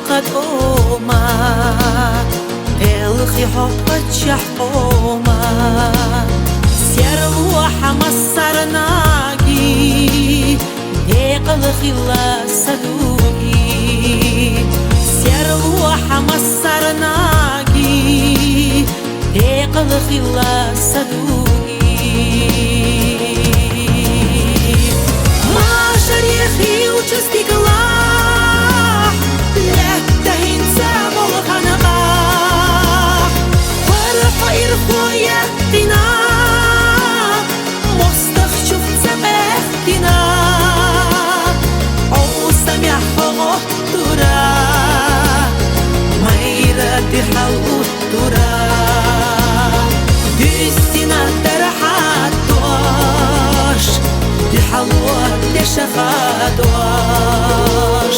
قدوما الخي حبك يحوما سير الوحى مصرناكي ديق الخي لا سدوكي سير الوحى مصرناكي ديق الخي لا سدوكي ما شريخي وجستيقلا شفادواش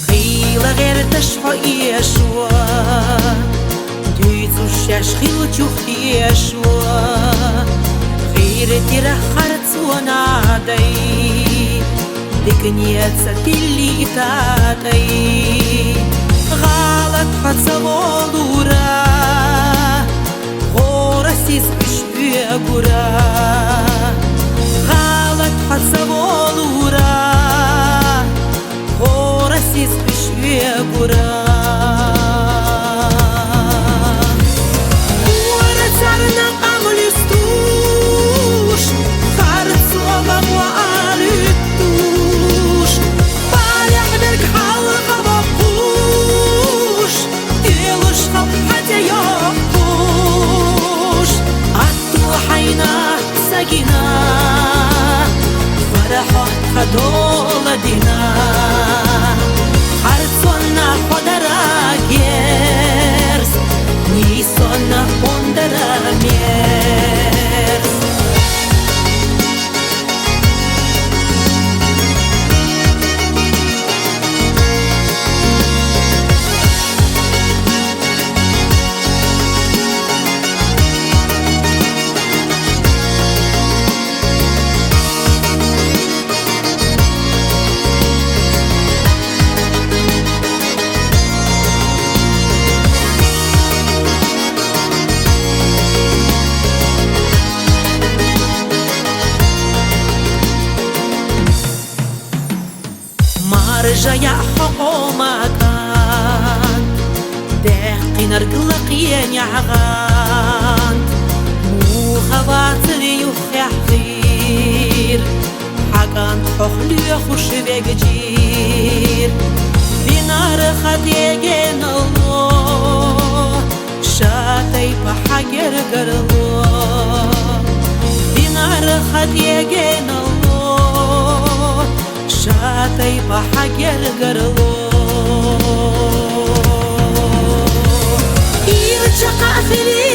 خيلا غير تشحو يشوا دويتو شاشخي وتشوخي يشوا غير تيرا خرط ونادي دكنيتsa تلي تاتي غلط поцелура горасис бишбегура غلط поцелура горасис бишбегура ورثنا قملستوش خارج صوبا وعالتوش طالع برك حلقة ساقينا فرحت خدول دينا حرصنا خدرا جيرس نيسونا بندرا ميرس رجع حقومكان دقين رقلق ينعغان مو خواطر يخير حقان حخلي خوش بجير بنار خديجين الله شاتي بحجر الله بنار خديجين الله شاتي بحجر الله يرجع في